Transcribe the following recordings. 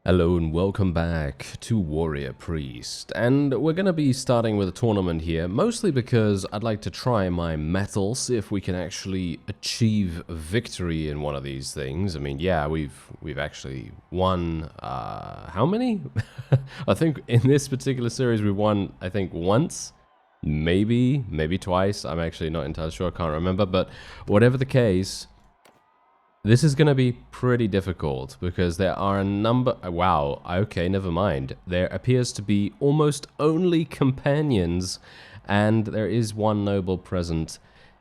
Hello and welcome back to Warrior Priest, and we're going to be starting with a tournament here, mostly because I'd like to try my metal, see if we can actually achieve victory in one of these things. I mean, yeah, we've actually won, how many? I think in this particular series we won, I think once, maybe twice, I'm actually not entirely sure, I can't remember, but whatever the case, this is going to be pretty difficult because there are a number... Wow, okay, never mind. There appears to be almost only companions, and there is one noble present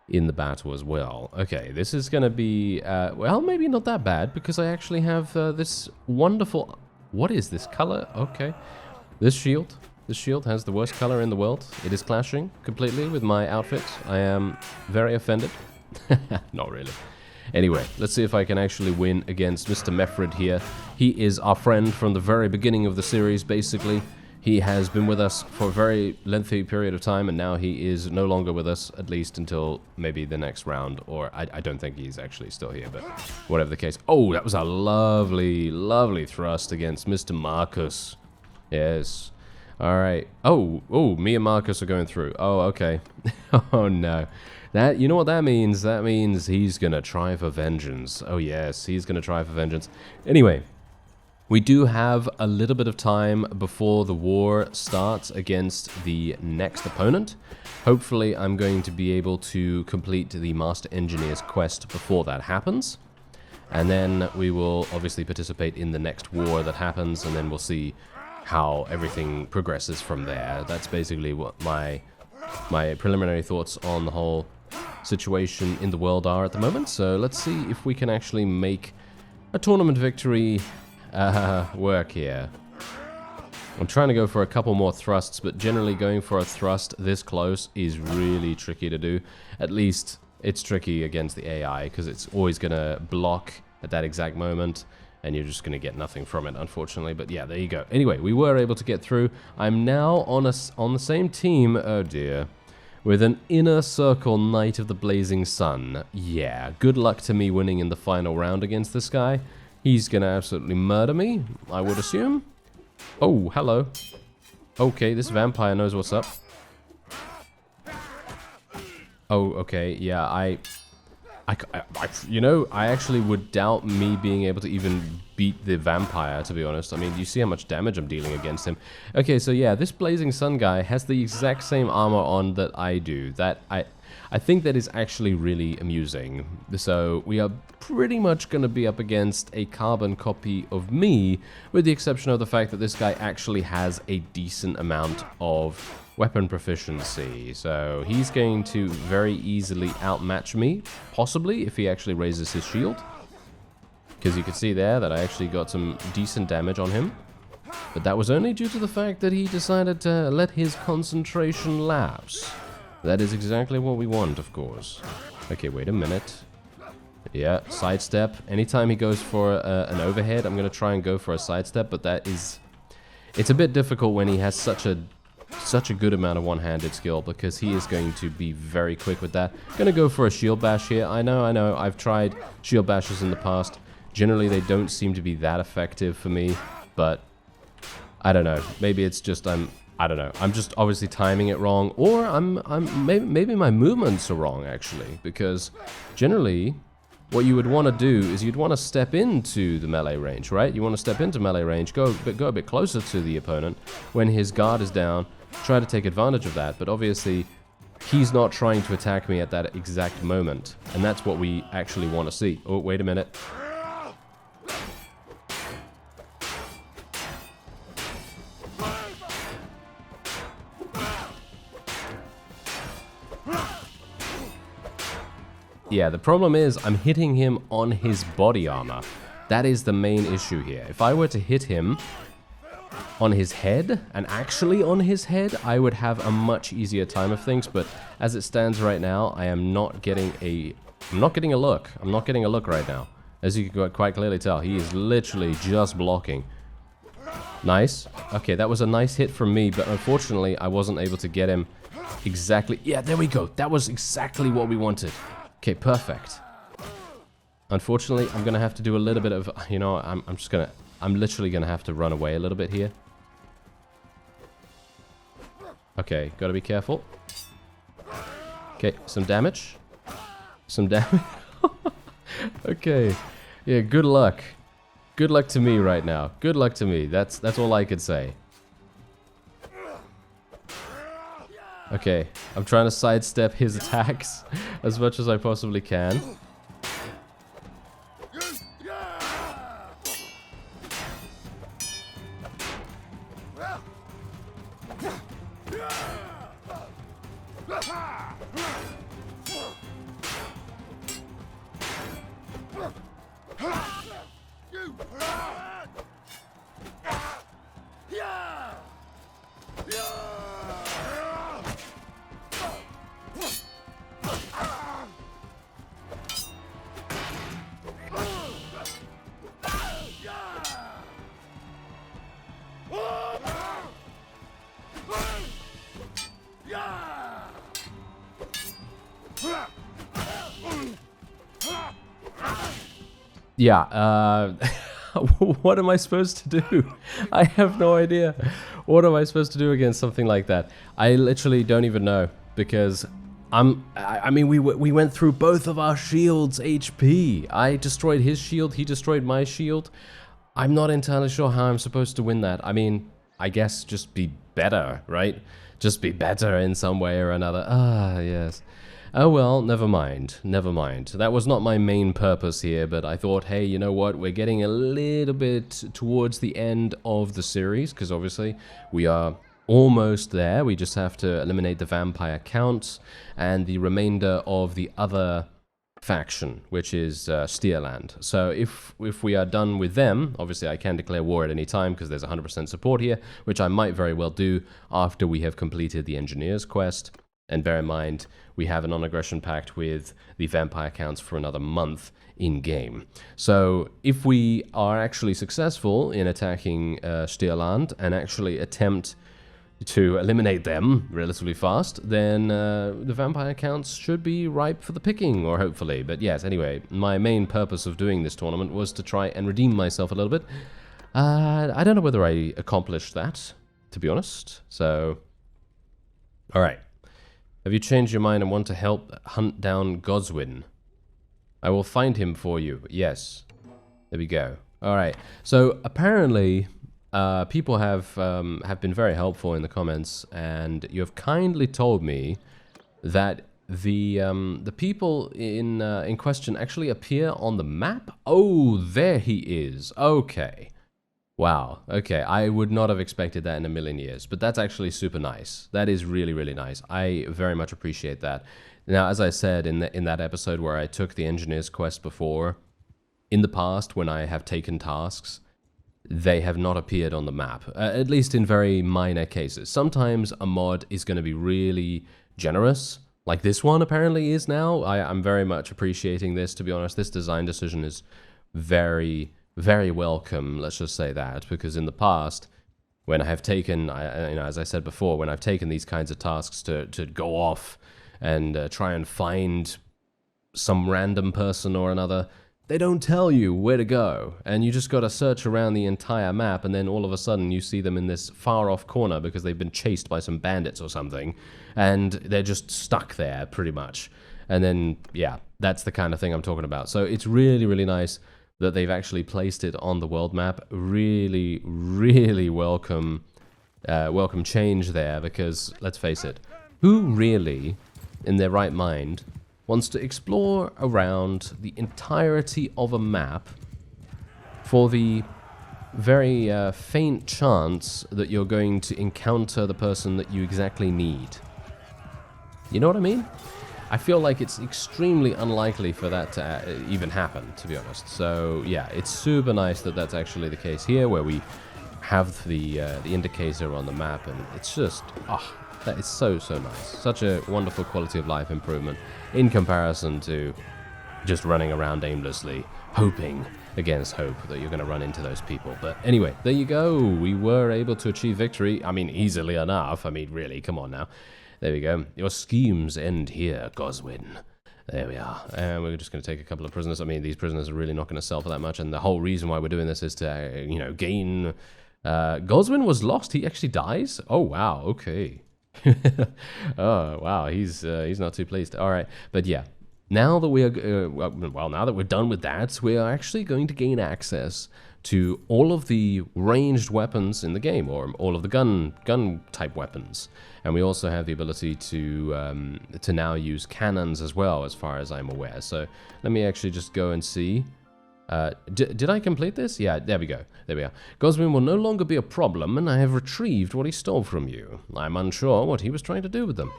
in the battle as well. Okay, this is going to be... well, maybe not that bad because I actually have this wonderful... What is this color? Okay. This shield has the worst color in the world. It is clashing completely with my outfit. I am very offended. Not really. Anyway, let's see if I can actually win against Mr. Mefrid here. He is our friend from the very beginning of the series, basically. He has been with us for a very lengthy period of time, and now he is no longer with us, at least until maybe the next round. Or I don't think he's actually still here, but whatever the case. Oh, that was a lovely, lovely thrust against Mr. Marcus. Yes. Alright. Oh, me and Marcus are going through. Oh, okay. Oh, no. That, you know what that means? That means he's gonna try for vengeance. Oh yes, he's gonna try for vengeance. Anyway, we do have a little bit of time before the war starts against the next opponent. Hopefully I'm going to be able to complete the Master Engineer's quest before that happens. And then we will obviously participate in the next war that happens, and then we'll see how everything progresses from there. That's basically what my preliminary thoughts on the whole situation in the world are at the moment. So let's see if we can actually make a tournament victory work here. I'm trying to go for a couple more thrusts, but generally going for a thrust this close is really tricky to do. At least it's tricky against the AI because it's always going to block at that exact moment, and you're just going to get nothing from it, unfortunately. But yeah, there you go. Anyway, we were able to get through. I'm now on the same team, oh dear, with an Inner Circle Knight of the Blazing Sun. Yeah, good luck to me winning in the final round against this guy. He's going to absolutely murder me, I would assume. Oh, hello. Okay, this vampire knows what's up. Oh, okay, yeah, I actually would doubt me being able to even beat the vampire, to be honest. I mean, you see how much damage I'm dealing against him. Okay, so yeah, this Blazing Sun guy has the exact same armor on that I do. That I think that is actually really amusing. So we are pretty much going to be up against a carbon copy of me, with the exception of the fact that this guy actually has a decent amount of weapon proficiency, so he's going to very easily outmatch me, possibly, if he actually raises his shield. Because you can see there that I actually got some decent damage on him. But that was only due to the fact that he decided to let his concentration lapse. That is exactly what we want, of course. Okay, wait a minute. Yeah, sidestep. Anytime he goes for an overhead, I'm going to try and go for a sidestep, but that is... It's a bit difficult when he has such a good amount of one-handed skill, because he is going to be very quick with that. Gonna go for a shield bash here. I know, I've tried shield bashes in the past. Generally, they don't seem to be that effective for me, but I don't know. Maybe it's just I don't know. I'm just obviously timing it wrong, or maybe my movements are wrong, actually, because generally what you would want to do is you'd want to step into the melee range, right? You want to step into melee range, go a bit closer to the opponent when his guard is down, try to take advantage of that, but obviously he's not trying to attack me at that exact moment, and that's what we actually want to see. Oh, wait a minute. Yeah, the problem is I'm hitting him on his body armor. That is the main issue here. If I were to hit him on his head, and actually on his head, I would have a much easier time of things, but as it stands right now, I'm not getting a look. I'm not getting a look right now. As you can quite clearly tell, he is literally just blocking. Nice. Okay, that was a nice hit from me, but unfortunately, I wasn't able to get him exactly. Yeah, there we go. That was exactly what we wanted. Okay, perfect. Unfortunately, I'm going to have to do a little bit of, you know, I'm just going to I'm literally going to have to run away a little bit here. Okay, gotta be careful. Okay, some damage. Some damage. Okay. Yeah, good luck. Good luck to me right now. Good luck to me. That's all I could say. Okay, I'm trying to sidestep his attacks as much as I possibly can. Yeah, what am I supposed to do? I have no idea. What am I supposed to do against something like that? I literally don't even know, because I mean, we went through both of our shields' HP. I destroyed his shield, he destroyed my shield. I'm not entirely sure how I'm supposed to win that. I mean, I guess just be better, right? Just be better in some way or another. Ah, yes. Oh well, never mind, never mind. That was not my main purpose here, but I thought, hey, you know what, we're getting a little bit towards the end of the series, because obviously we are almost there. We just have to eliminate the vampire counts and the remainder of the other faction, which is Steerland. So if we are done with them, obviously I can declare war at any time because there's 100% support here, which I might very well do after we have completed the engineer's quest. And bear in mind, we have a non-aggression pact with the vampire counts for another month in-game. So if we are actually successful in attacking Steerland and actually attempt to eliminate them relatively fast, then the vampire counts should be ripe for the picking, or hopefully. But yes, anyway, my main purpose of doing this tournament was to try and redeem myself a little bit. I don't know whether I accomplished that, to be honest. So, alright. Have you changed your mind and want to help hunt down Goswin? I will find him for you. Yes. There we go. Alright. So, apparently, people have been very helpful in the comments, and you have kindly told me that the people in question actually appear on the map. Oh, there he is. Okay. Wow, okay, I would not have expected that in a million years, but that's actually super nice. That is really, really nice. I very much appreciate that. Now, as I said in that episode where I took the engineer's quest before, in the past, when I have taken tasks, they have not appeared on the map, at least in very minor cases. Sometimes a mod is going to be really generous, like this one apparently is now. I'm very much appreciating this, to be honest. This design decision is very welcome, let's just say that, because in the past, when I have taken, you know, as I said before, when I've taken these kinds of tasks to go off and try and find some random person or another, they don't tell you where to go, and you just got to search around the entire map, and then all of a sudden you see them in this far off corner because they've been chased by some bandits or something, and they're just stuck there, pretty much. And then, yeah, that's the kind of thing I'm talking about. So it's really, really nice that they've actually placed it on the world map. Really, really welcome change there, because, let's face it, who really, in their right mind, wants to explore around the entirety of a map for the very faint chance that you're going to encounter the person that you exactly need? You know what I mean? I feel like it's extremely unlikely for that to even happen, to be honest. So yeah, it's super nice that that's actually the case here, where we have the indicator on the map, and it's just, that is so nice. Such a wonderful quality of life improvement in comparison to just running around aimlessly, hoping against hope that you're going to run into those people. But anyway, there you go. We were able to achieve victory. I mean, easily enough. I mean, really, come on now. There we go. Your schemes end here, Goswin. There we are. And we're just going to take a couple of prisoners. I mean, these prisoners are really not going to sell for that much. And the whole reason why we're doing this is to, you know, gain... Goswin was lost. He actually dies? Oh, wow. Okay. Oh, wow. He's not too pleased. All right. But yeah, now that we are... well, now that we're done with that, we are actually going to gain access to all of the ranged weapons in the game, or all of the gun type weapons. And we also have the ability to now use cannons as well, as far as I'm aware. So let me actually just go and see. Did I complete this? Yeah, there we go. There we are. Goswin will no longer be a problem, and I have retrieved what he stole from you. I'm unsure what he was trying to do with them.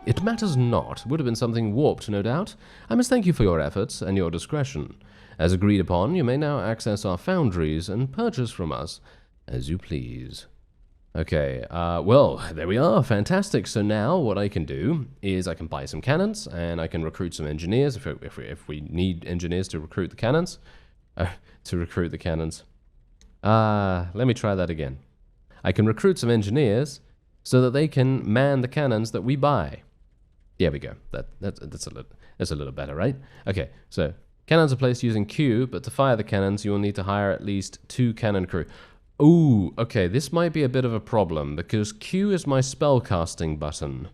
It matters not. Would have been something warped, no doubt. I must thank you for your efforts and your discretion. As agreed upon, you may now access our foundries and purchase from us as you please. Okay, well, there we are. Fantastic. So now what I can do is I can buy some cannons, and I can recruit some engineers if we need engineers to recruit the cannons. Let me try that again. I can recruit some engineers so that they can man the cannons that we buy. There we go. That's a little better, right? Okay, so cannons are placed using Q, but to fire the cannons, you will need to hire at least 2 cannon crew. Ooh, okay, this might be a bit of a problem, because Q is my spellcasting button.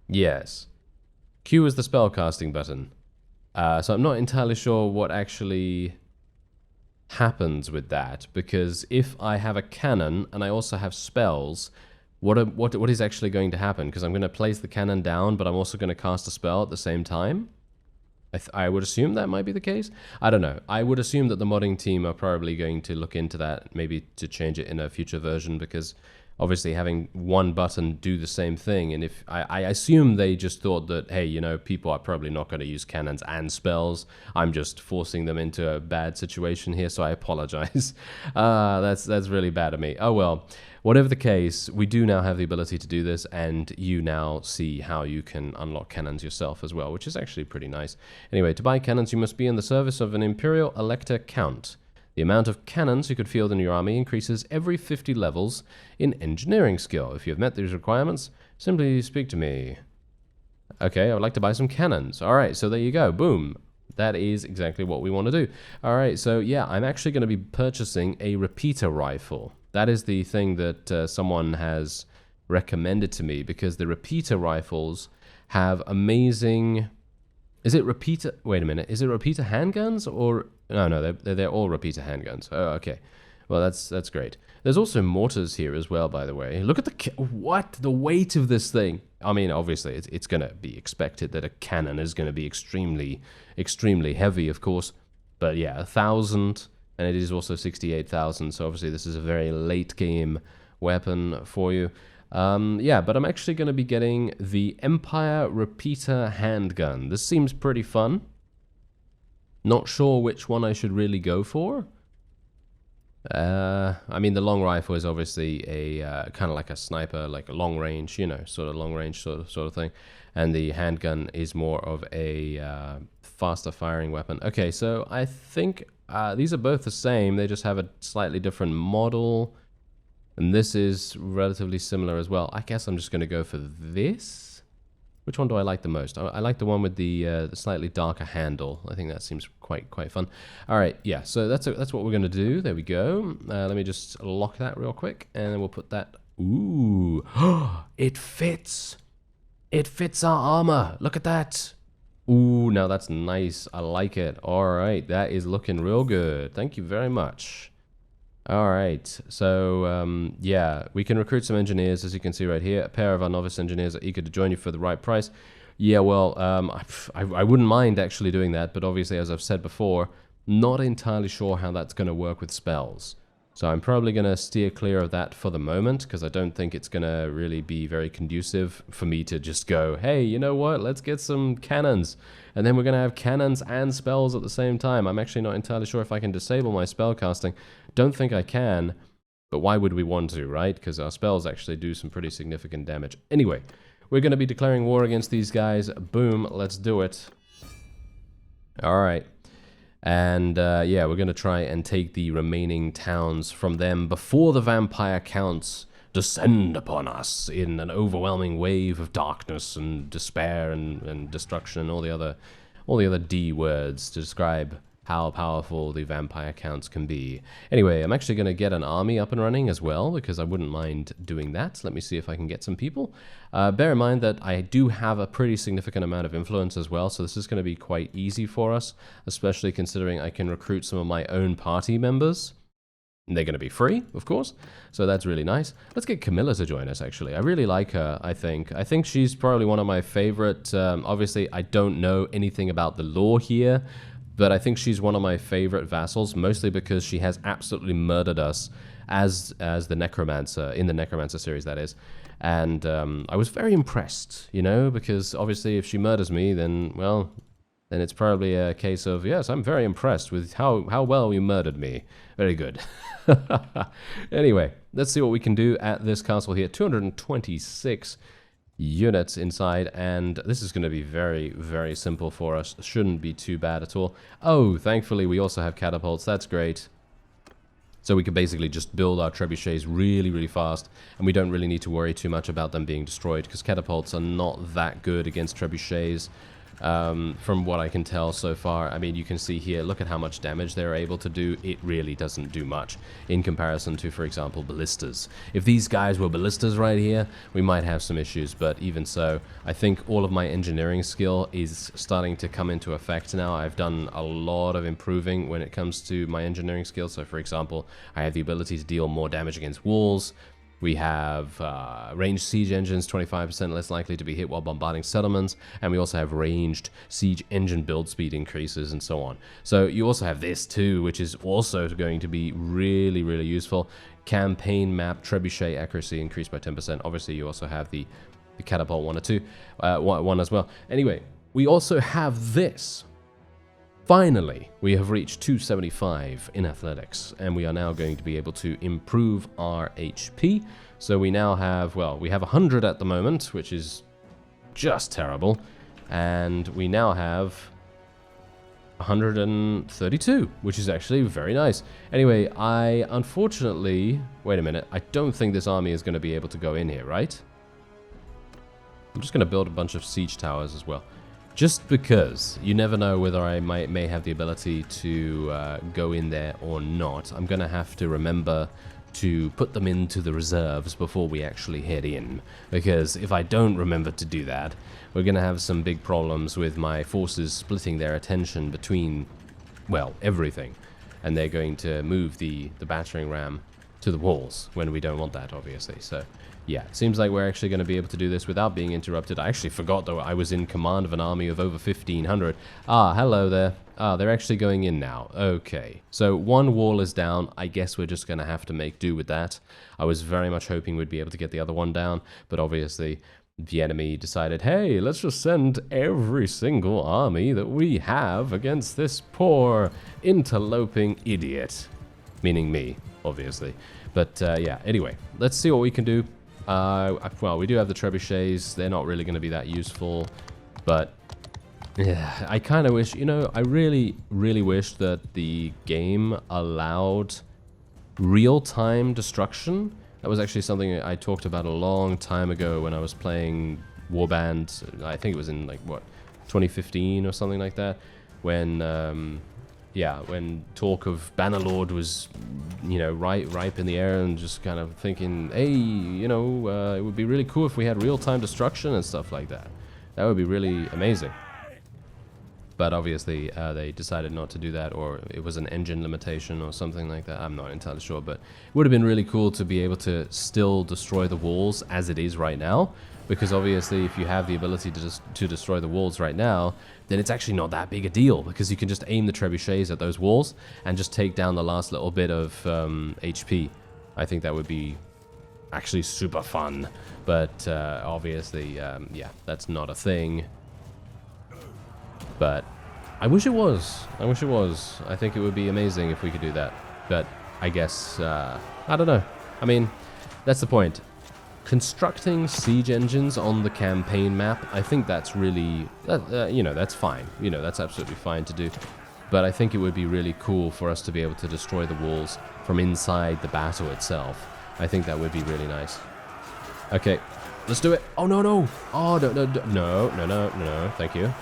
Yes. Q is the spellcasting button. So I'm not entirely sure what actually happens with that, because if I have a cannon and I also have spells, what is actually going to happen? Because I'm going to place the cannon down, but I'm also going to cast a spell at the same time. I would assume that might be the case. I don't know. I would assume that the modding team are probably going to look into that, maybe to change it in a future version, because obviously having one button do the same thing, and if I assume they just thought that, hey, you know, people are probably not going to use cannons and spells. I'm just forcing them into a bad situation here, so I apologize. That's really bad of me. Oh well. Whatever the case, we do now have the ability to do this, and you now see how you can unlock cannons yourself as well, which is actually pretty nice. Anyway, to buy cannons, you must be in the service of an Imperial Elector Count. The amount of cannons you could field in your army increases every 50 levels in engineering skill. If you have met these requirements, simply speak to me. Okay, I would like to buy some cannons. All right, so there you go. Boom. That is exactly what we want to do. All right, so yeah, I'm actually going to be purchasing a repeater rifle. That is the thing that someone has recommended to me, because the repeater rifles have amazing... Is it repeater... Wait a minute. Is it repeater handguns or... No, they're all repeater handguns. Oh, okay. Well, that's great. There's also mortars here as well, by the way. Look at the... What? The weight of this thing. I mean, obviously, it's going to be expected that a cannon is going to be extremely, extremely heavy, of course. But yeah, 1,000... And it is also 68,000, so obviously this is a very late game weapon for you. Yeah, but I'm actually going to be getting the Empire Repeater Handgun. This seems pretty fun. Not sure which one I should really go for. I mean, the long rifle is obviously a kind of like a sniper, like a long range, you know, sort of long range sort of thing. And the handgun is more of a faster firing weapon. Okay, so I think... these are both the same, they just have a slightly different model, and this is relatively similar as well. I guess I'm just going to go for this. Which one do I like the most? I like the one with the slightly darker handle. I think that seems quite fun. All right, yeah, so that's what we're going to do. There we go. Let me just lock that real quick, and then we'll put that... Ooh, it fits! It fits our armor! Look at that! Ooh, now that's nice. I like it. All right, that is looking real good. Thank you very much. All right, so yeah, we can recruit some engineers, as you can see right here. A pair of our novice engineers are eager to join you for the right price. Yeah, well, I wouldn't mind actually doing that, but obviously, as I've said before, not entirely sure how that's going to work with spells. So I'm probably going to steer clear of that for the moment, because I don't think it's going to really be very conducive for me to just go, hey, you know what, let's get some cannons. And then we're going to have cannons and spells at the same time. I'm actually not entirely sure if I can disable my spell casting. Don't think I can, but why would we want to, right? Because our spells actually do some pretty significant damage. Anyway, we're going to be declaring war against these guys. Boom, let's do it. All right. And yeah, we're going to try and take the remaining towns from them before the vampire counts descend upon us in an overwhelming wave of darkness and despair and destruction and all the other D words to describe how powerful the vampire counts can be. Anyway, I'm actually going to get an army up and running as well, because I wouldn't mind doing that. Let me see if I can get some people. Bear in mind that I do have a pretty significant amount of influence as well, so this is going to be quite easy for us, especially considering I can recruit some of my own party members. And they're going to be free, of course, so that's really nice. Let's get Camilla to join us, actually. I really like her, I think. I think she's probably one of my favorite. Obviously, I don't know anything about the lore here, but I think she's one of my favorite vassals, mostly because she has absolutely murdered us as the Necromancer, in the Necromancer series, that is. And I was very impressed, you know, because obviously if she murders me, then, well, then it's probably a case of, yes, I'm very impressed with how well you murdered me. Very good. Anyway, let's see what we can do at this castle here. 226 units inside, and this is going to be very, very simple for us. Shouldn't be too bad at all. Oh, thankfully we also have catapults. That's great. So we can basically just build our trebuchets really, really fast, and we don't really need to worry too much about them being destroyed, because catapults are not that good against trebuchets. From what I can tell so far. I mean, you can see here, look at how much damage they're able to do. It really doesn't do much in comparison to, for example, ballistas. If these guys were ballistas right here, we might have some issues, but even so, I think all of my engineering skill is starting to come into effect now. I've done a lot of improving when it comes to my engineering skill. So, for example, I have the ability to deal more damage against walls. We have ranged siege engines, 25% less likely to be hit while bombarding settlements, and we also have ranged siege engine build speed increases and so on. So you also have this too, which is also going to be really, really useful. Campaign map trebuchet accuracy increased by 10%. Obviously, you also have the catapult one as well. Anyway, we also have this. Finally, we have reached 275 in athletics, and we are now going to be able to improve our HP. So we now have, well, we have 100 at the moment, which is just terrible, and we now have 132, which is actually very nice. Anyway, I unfortunately, wait a minute, I don't think this army is going to be able to go in here, right? I'm just going to build a bunch of siege towers as well. Just because you never know whether I may have the ability to go in there or not. I'm going to have to remember to put them into the reserves before we actually head in. Because if I don't remember to do that, we're going to have some big problems with my forces splitting their attention between, well, everything. And they're going to move the battering ram to the walls when we don't want that, obviously. So yeah, it seems like we're actually going to be able to do this without being interrupted. I actually forgot, though, I was in command of an army of over 1,500. Ah, hello there. Ah, they're actually going in now. Okay, so one wall is down. I guess we're just going to have to make do with that. I was very much hoping we'd be able to get the other one down, but obviously the enemy decided, hey, let's just send every single army that we have against this poor interloping idiot. Meaning me, obviously. But yeah, anyway, let's see what we can do. Well, we do have the trebuchets. They're not really going to be that useful, but yeah, I kind of wish, you know, I really, really wish that the game allowed real-time destruction. That was actually something I talked about a long time ago when I was playing Warband. I think it was in, like, what, 2015 or something like that, when yeah, when talk of Bannerlord was, you know, ripe in the air, and just kind of thinking, hey, you know, it would be really cool if we had real-time destruction and stuff like that. That would be really amazing. But obviously, they decided not to do that, or it was an engine limitation or something like that. I'm not entirely sure, but it would have been really cool to be able to still destroy the walls as it is right now. Because obviously, if you have the ability to destroy the walls right now, then it's actually not that big a deal, because you can just aim the trebuchets at those walls and just take down the last little bit of HP. I think that would be actually super fun. But obviously, yeah, that's not a thing. But I wish it was. I wish it was. I think it would be amazing if we could do that. But I guess, I don't know. I mean, that's the point. Constructing siege engines on the campaign map, I think that's really, you know, that's fine. You know, that's absolutely fine to do. But I think it would be really cool for us to be able to destroy the walls from inside the battle itself. I think that would be really nice. Okay, let's do it. Oh, no, no. Oh, no, no, no, no, no, no, no, thank you.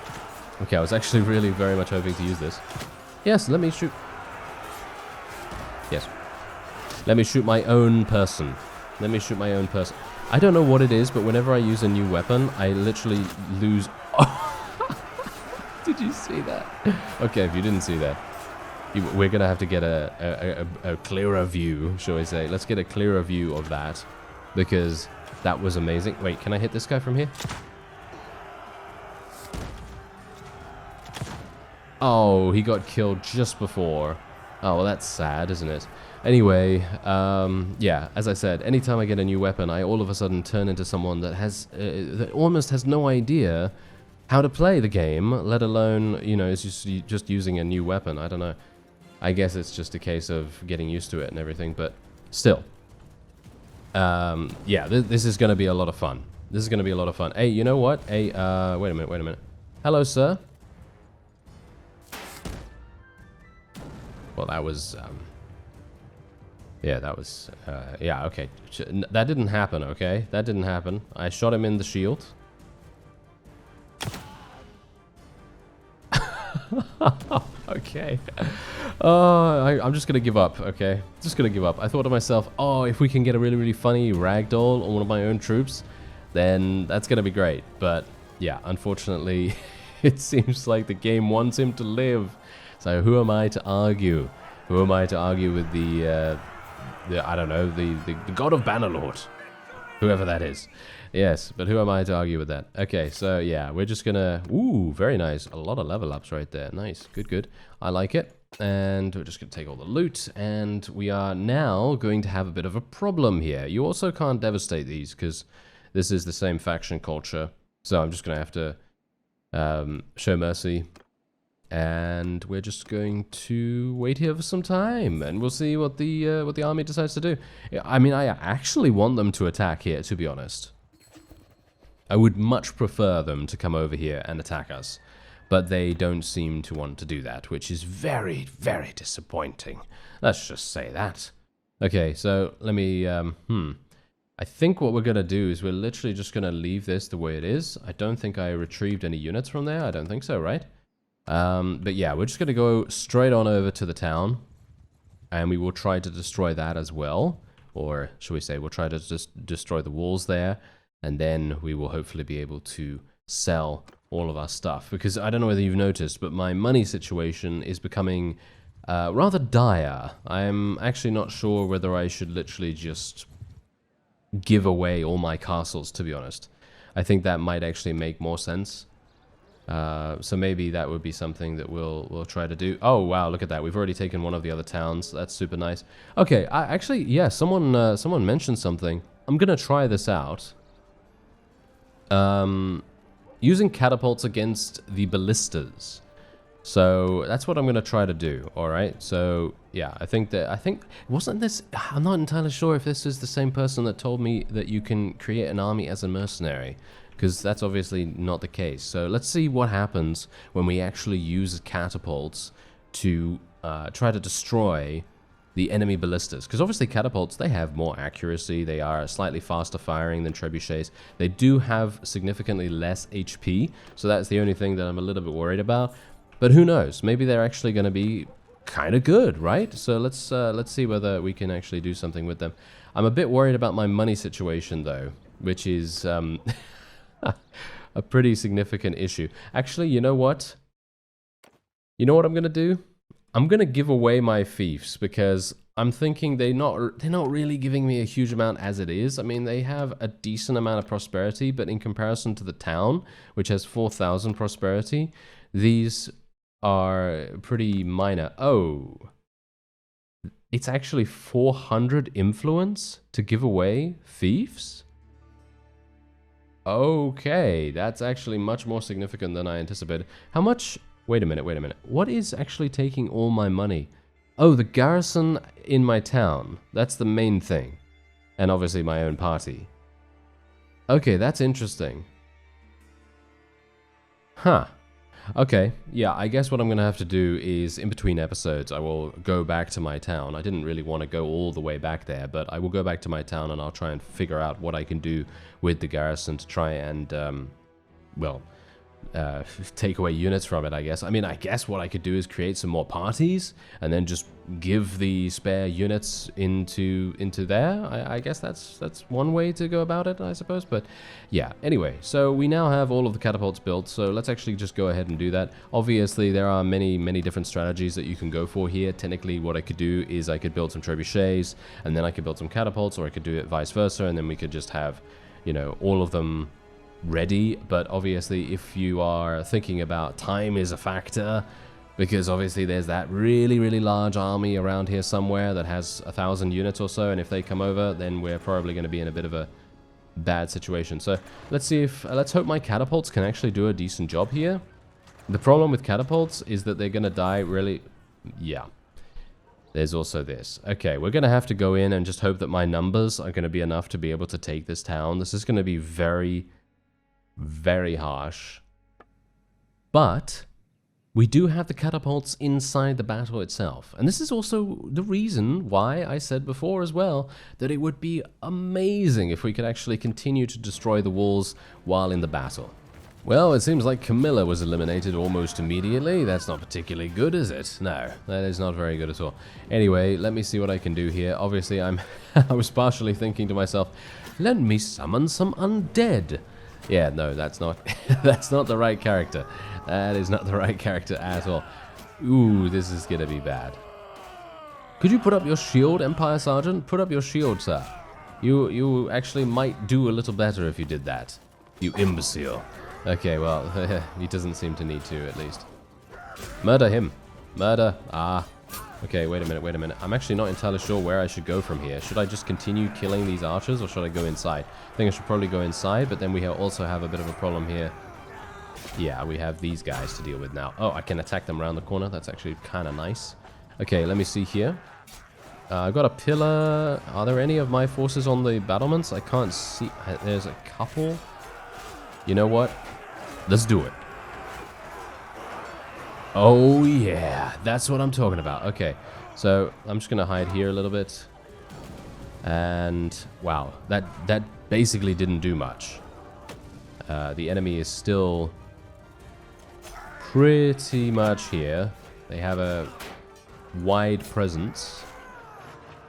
Okay, I was actually really very much hoping to use this. Yes, let me shoot. Yes. Let me shoot my own person. Let me shoot my own person. I don't know what it is, but whenever I use a new weapon, I literally lose... Did you see that? Okay, if you didn't see that, we're going to have to get a clearer view, shall we say. Let's get a clearer view of that, because that was amazing. Wait, can I hit this guy from here? Oh, he got killed just before. Oh, well, that's sad, isn't it? Anyway, yeah, as I said, anytime I get a new weapon, I all of a sudden turn into someone that has, that almost has no idea how to play the game, let alone, you know, is just using a new weapon. I don't know. I guess it's just a case of getting used to it and everything, but still. Yeah, this is going to be a lot of fun. This is going to be a lot of fun. Hey, you know what? Hey, wait a minute. Hello, sir. Well, that was, yeah, that was, yeah, okay. That didn't happen, okay? That didn't happen. I shot him in the shield. Okay. I'm just gonna give up, okay? Just gonna give up. I thought to myself, oh, if we can get a really, really funny ragdoll on one of my own troops, then that's gonna be great. But, yeah, unfortunately, it seems like the game wants him to live. So who am I to argue? Who am I to argue with the I don't know, the god of Bannerlord? Whoever that is. Yes, but who am I to argue with that? Okay, so yeah, we're just gonna... Ooh, very nice. A lot of level ups right there. Nice. Good, good. I like it. And we're just gonna take all the loot. And we are now going to have a bit of a problem here. You also can't devastate these, because this is the same faction culture. So I'm just gonna have to show mercy. And we're just going to wait here for some time, and we'll see what the army decides to do. I mean, I actually want them to attack here, to be honest. I would much prefer them to come over here and attack us, but they don't seem to want to do that, which is very, very disappointing. Let's just say that. Okay, so let me, I think what we're going to do is we're literally just going to leave this the way it is. I don't think I retrieved any units from there. I don't think so, right? But yeah, we're just going to go straight on over to the town, and we will try to destroy that as well. Or should we say, we'll try to just destroy the walls there, and then we will hopefully be able to sell all of our stuff. Because I don't know whether you've noticed, but my money situation is becoming rather dire. I'm actually not sure whether I should literally just give away all my castles, to be honest. I think that might actually make more sense. So maybe that would be something that we'll try to do. Oh wow, look at that! We've already taken one of the other towns. That's super nice. Okay, actually, yeah, someone mentioned something. I'm gonna try this out. Using catapults against the ballistas. So that's what I'm gonna try to do. All right. So yeah, I think wasn't this? I'm not entirely sure if this is the same person that told me that you can create an army as a mercenary. Because that's obviously not the case. So let's see what happens when we actually use catapults to try to destroy the enemy ballistas. Because obviously catapults, they have more accuracy. They are slightly faster firing than trebuchets. They do have significantly less HP. So that's the only thing that I'm a little bit worried about. But who knows? Maybe they're actually going to be kind of good, right? So let's see whether we can actually do something with them. I'm a bit worried about my money situation, though, which is... a pretty significant issue. Actually, you know what? You know what I'm gonna do? I'm gonna give away my fiefs because I'm thinking they're not really giving me a huge amount as it is. I mean, they have a decent amount of prosperity, but in comparison to the town, which has 4,000 prosperity, these are pretty minor. Oh, it's actually 400 influence to give away fiefs? Okay, that's actually much more significant than I anticipated. How much... Wait a minute. What is actually taking all my money? Oh, the garrison in my town. That's the main thing. And obviously my own party. Okay, that's interesting. Huh. Okay, yeah, I guess what I'm going to have to do is, in between episodes, I will go back to my town. I didn't really want to go all the way back there, but I will go back to my town and I'll try and figure out what I can do with the garrison to try and, well, take away units from it, I guess. I mean, I guess what I could do is create some more parties and then just give the spare units into there. I guess that's one way to go about it, I suppose. But yeah, anyway, so we now have all of the catapults built, so let's actually just go ahead and do that. Obviously, there are many different strategies that you can go for here. Technically, what I could do is I could build some trebuchets, and then I could build some catapults, or I could do it vice versa, and then we could just have, you know, all of them ready. But obviously, if you are thinking about time is a factor, because obviously there's that really large army around here somewhere that has 1,000 units or so, and if they come over, then we're probably going to be in a bit of a bad situation. So let's see if let's hope my catapults can actually do a decent job here. The problem with catapults is that they're going to die really. Yeah, there's also this. Okay, we're going to have to go in and just hope that my numbers are going to be enough to be able to take this town. This is going to be very harsh, but we do have the catapults inside the battle itself, and this is also the reason why I said before as well that it would be amazing if we could actually continue to destroy the walls while in the battle. Well, it seems like Camilla was eliminated almost immediately. That's not particularly good, is it? No, that is not very good at all. Anyway, let me see what I can do here. Obviously, I was partially thinking to myself, let me summon some undead. Yeah, no, that's not that's not the right character. That is not the right character at all. Ooh, this is gonna be bad. Could you put up your shield, Empire Sergeant? Put up your shield, sir. You actually might do a little better if you did that. You imbecile. Okay, well, he doesn't seem to need to, at least. Murder him. Murder. Ah. Okay, wait a minute. I'm actually not entirely sure where I should go from here. Should I just continue killing these archers, or should I go inside? I think I should probably go inside, but then we also have a bit of a problem here. Yeah, we have these guys to deal with now. Oh, I can attack them around the corner. That's actually kind of nice. Okay, let me see here. I've got a pillar. Are there any of my forces on the battlements? I can't see. There's a couple. You know what? Let's do it. Oh yeah, that's what I'm talking about. Okay, so I'm just gonna hide here a little bit, and wow, that basically didn't do much. The enemy is still pretty much here. They have a wide presence.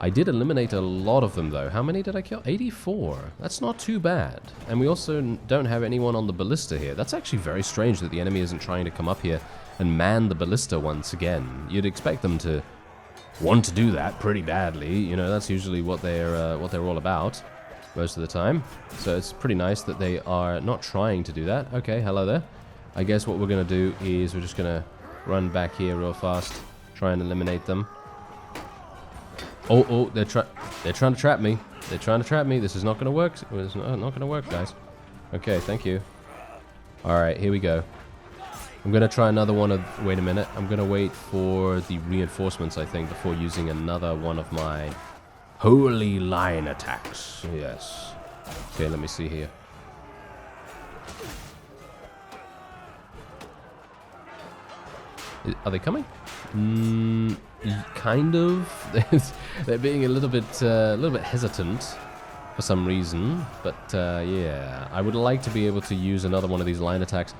I did eliminate a lot of them though. How many did I kill? 84. That's not too bad. And we also don't have anyone on the ballista here. That's actually very strange that the enemy isn't trying to come up here and man the ballista once again. You'd expect them to want to do that pretty badly. You know, that's usually what they're all about most of the time. So it's pretty nice that they are not trying to do that. Okay, hello there. I guess what we're gonna do is we're just gonna run back here real fast, try and eliminate them. Oh, they're trying to trap me. They're trying to trap me. This is not gonna work. It's not gonna work, guys. Okay, thank you. All right, here we go. I'm going to try another one of... Wait a minute. I'm going to wait for the reinforcements, I think, before using another one of my holy line attacks. Yes. Okay, let me see here. Are they coming? Kind of. They're being a little bit hesitant for some reason. But, yeah. I would like to be able to use another one of these line attacks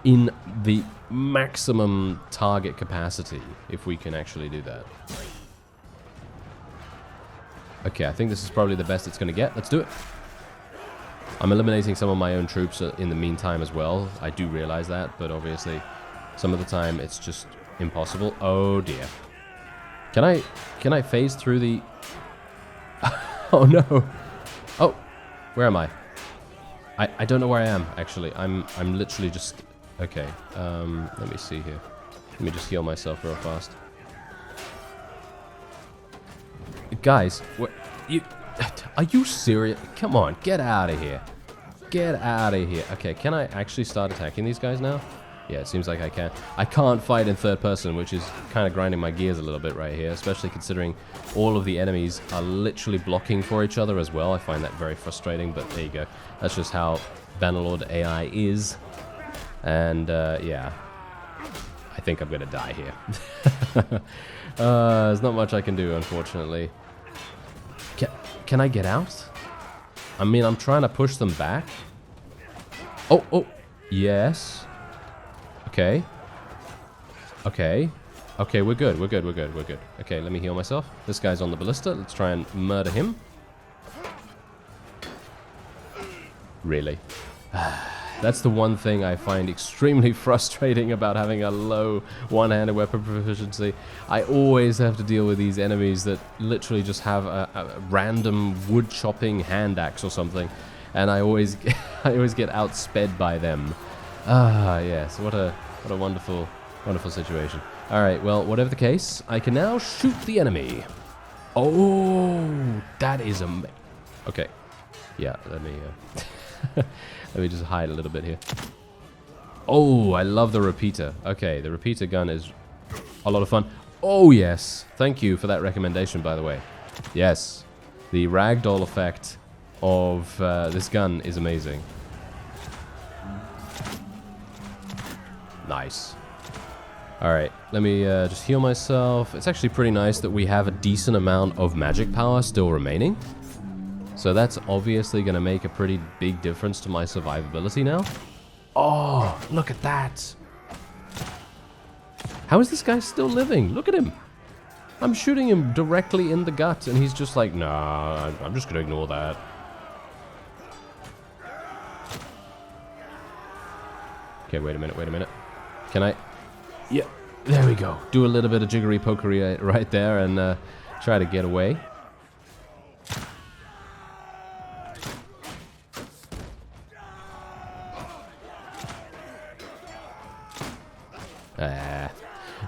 in the maximum target capacity, if we can actually do that. Okay, I think this is probably the best it's going to get. Let's do it. I'm eliminating some of my own troops in the meantime as well. I do realize that, but obviously some of the time it's just impossible. Oh dear. Can I phase through the... Oh no. Oh, where am I? I don't know where I am, actually. I'm literally just... Okay, let me see here. Let me just heal myself real fast. Guys, are you serious? Come on, get out of here. Get out of here. Okay, can I actually start attacking these guys now? Yeah, it seems like I can. I can't fight in third person, which is kind of grinding my gears a little bit right here, especially considering all of the enemies are literally blocking for each other as well. I find that very frustrating, but there you go. That's just how Bannerlord AI is. And, yeah. think I'm gonna die here. There's not much I can do, unfortunately. Can I get out? I mean, I'm trying to push them back. Oh, yes. Okay. Okay, we're good. Okay, let me heal myself. This guy's on the ballista. Let's try and murder him. Really? That's the one thing I find extremely frustrating about having a low one-handed weapon proficiency. I always have to deal with these enemies that literally just have a random wood-chopping hand axe or something. And I always get outsped by them. Ah, yes, what a wonderful situation. Alright, well, whatever the case, I can now shoot the enemy. Oh, that is amazing. Okay. Yeah, let me let me just hide a little bit here. Oh, I love the repeater. Okay, the repeater gun is a lot of fun. Oh, yes. Thank you for that recommendation, by the way. Yes. The ragdoll effect of this gun is amazing. Nice. Alright, let me just heal myself. It's actually pretty nice that we have a decent amount of magic power still remaining. So that's obviously going to make a pretty big difference to my survivability now. Oh, look at that. How is this guy still living? Look at him. I'm shooting him directly in the gut and he's just like, nah, I'm just going to ignore that. Okay, wait a minute. Can I? Yeah, there we go. Do a little bit of jiggery pokery right there and try to get away.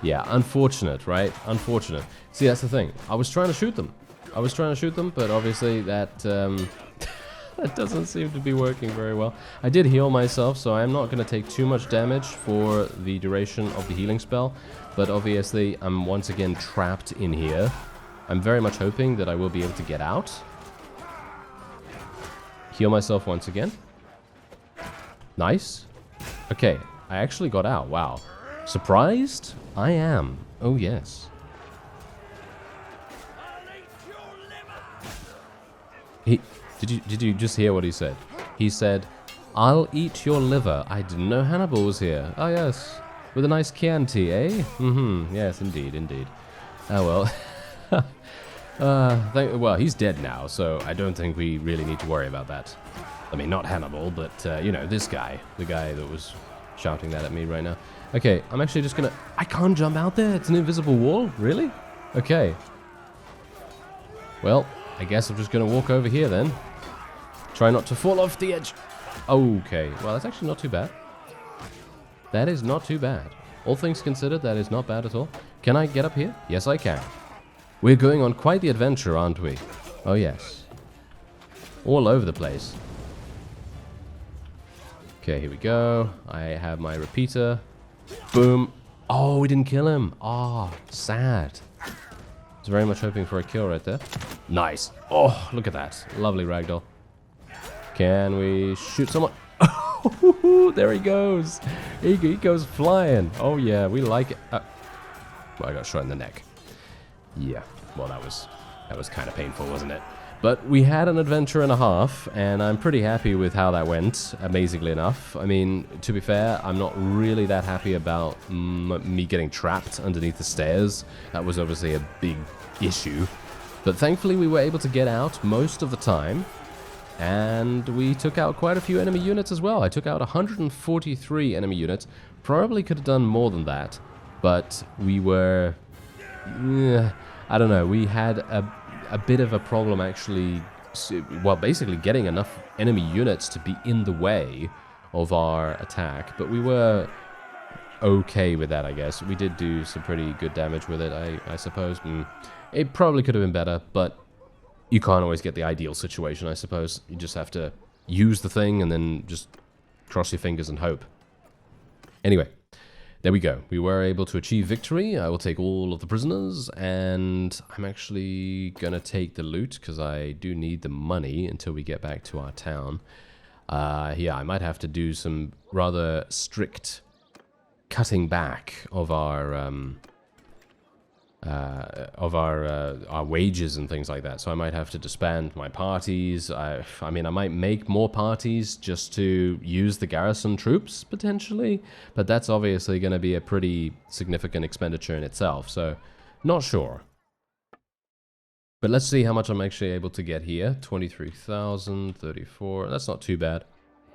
Yeah, unfortunate, right? Unfortunate. See, that's the thing. I was trying to shoot them, but obviously that that doesn't seem to be working very well. I did heal myself, so I'm not going to take too much damage for the duration of the healing spell, but obviously I'm once again trapped in here. I'm very much hoping that I will be able to get out. Heal myself once again. Nice. Okay, I actually got out. Wow. Surprised? I am. Oh, yes. Did you just hear what he said? He said, "I'll eat your liver." I didn't know Hannibal was here. Oh, yes. With a nice Chianti, eh? Mm-hmm. Yes, indeed. Oh, well. Well, he's dead now, so I don't think we really need to worry about that. I mean, not Hannibal, but, you know, this guy. The guy that was shouting that at me right now. Okay, I'm actually just gonna... I can't jump out there. It's an invisible wall? Really? Okay. Well, I guess I'm just gonna walk over here then. Try not to fall off the edge. Okay, well, that's actually not too bad. That is not too bad. All things considered, that is not bad at all. Can I get up here? Yes, I can. We're going on quite the adventure, aren't we? Oh, yes. All over the place. Okay, here we go. I have my repeater. Boom. Oh, we didn't kill him. Ah, oh, sad. I was very much hoping for a kill right there. Nice. Oh, look at that. Lovely ragdoll. Can we shoot someone? There he goes. He goes flying. Oh, yeah, we like it. Well, I got shot in the neck. Yeah, well, that was kind of painful, wasn't it? But we had an adventure and a half, and I'm pretty happy with how that went, amazingly enough. I mean, to be fair, I'm not really that happy about me getting trapped underneath the stairs. That was obviously a big issue. But thankfully, we were able to get out most of the time, and we took out quite a few enemy units as well. I took out 143 enemy units. Probably could have done more than that, but we were... I don't know, we had a bit of a problem actually, well, basically getting enough enemy units to be in the way of our attack, but we were okay with that, I guess. We did do some pretty good damage with it, I suppose. It probably could have been better, but you can't always get the ideal situation, I suppose. You just have to use the thing and then just cross your fingers and hope. Anyway. There we go. We were able to achieve victory. I will take all of the prisoners, and I'm actually going to take the loot, because I do need the money until we get back to our town. Yeah, I might have to do some rather strict cutting back of our wages and things like that. So I might have to disband my parties. I mean, I might make more parties just to use the garrison troops, potentially. But that's obviously going to be a pretty significant expenditure in itself. So, not sure. But let's see how much I'm actually able to get here. 23,000, 34. That's not too bad.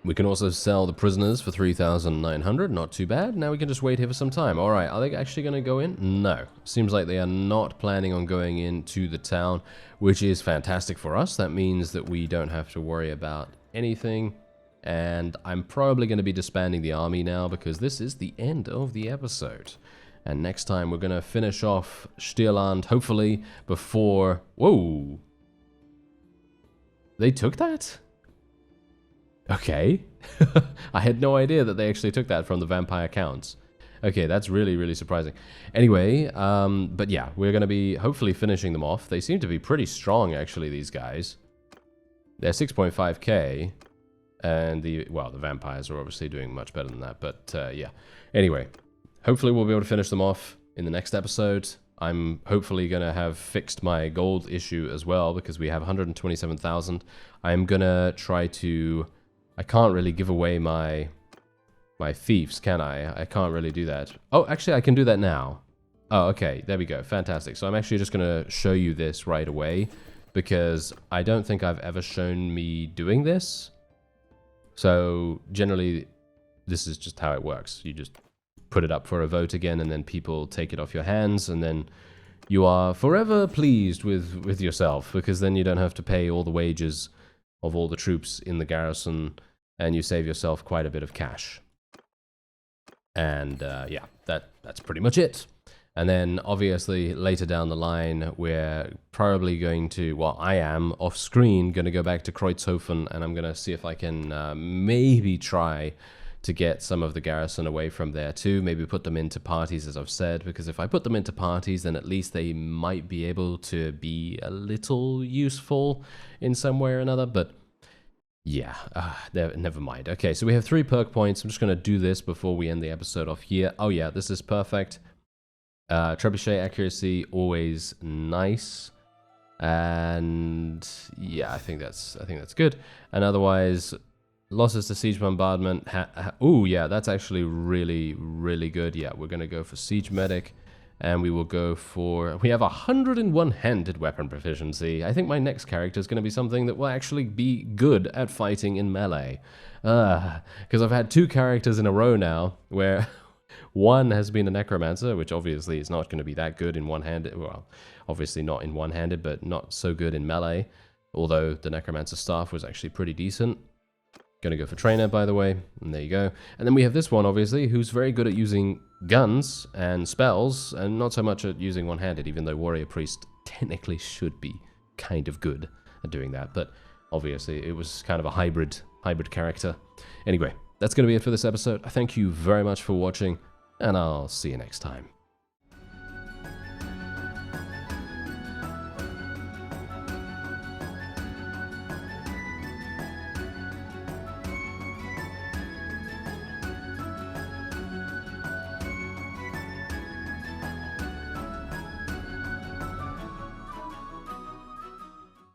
We can also sell the prisoners for 3,900, not too bad. Now we can just wait here for some time. Alright, are they actually going to go in? No. Seems like they are not planning on going into the town, which is fantastic for us. That means that we don't have to worry about anything. And I'm probably going to be disbanding the army now, because this is the end of the episode. And next time we're going to finish off Stierland, hopefully, before... Whoa! They took that? Okay. I had no idea that they actually took that from the vampire counts. Okay, that's really, really surprising. Anyway, but yeah, we're going to be hopefully finishing them off. They seem to be pretty strong, actually, these guys. They're 6.5k, and the vampires are obviously doing much better than that, but yeah. Anyway, hopefully we'll be able to finish them off in the next episode. I'm hopefully going to have fixed my gold issue as well, because we have 127,000. I'm going to try to... I can't really give away my thieves, can I? I can't really do that. Oh, actually, I can do that now. Oh, okay. There we go. Fantastic. So I'm actually just going to show you this right away, because I don't think I've ever shown me doing this. So generally, this is just how it works. You just put it up for a vote again, and then people take it off your hands, and then you are forever pleased with yourself, because then you don't have to pay all the wages of all the troops in the garrison, and you save yourself quite a bit of cash. And yeah, that's pretty much it. And then obviously later down the line, we're probably going to, well, I am off screen going to go back to Kreuzhofen, and I'm going to see if I can maybe try to get some of the garrison away from there too. Maybe put them into parties, as I've said, because if I put them into parties, then at least they might be able to be a little useful in some way or another. But yeah, never mind. Okay, so we have 3 perk points. I'm just going to do this before we end the episode off here. Oh yeah, this is perfect. Trebuchet accuracy, always nice. And yeah, I think that's good. And otherwise, losses to siege bombardment. Oh yeah, that's actually really, really good. Yeah, we're going to go for siege medic. And we will go for... We have 101 handed weapon proficiency. I think my next character is going to be something that will actually be good at fighting in melee. Because I've had 2 characters in a row now where one has been a necromancer, which obviously is not going to be that good in one-handed. Well, obviously not in one-handed, but not so good in melee. Although the necromancer staff was actually pretty decent. Going to go for trainer, by the way, and there you go. And then we have this one, obviously, who's very good at using guns and spells, and not so much at using one-handed, even though warrior priest technically should be kind of good at doing that. But obviously, it was kind of a hybrid character. Anyway, that's going to be it for this episode. I thank you very much for watching, and I'll see you next time.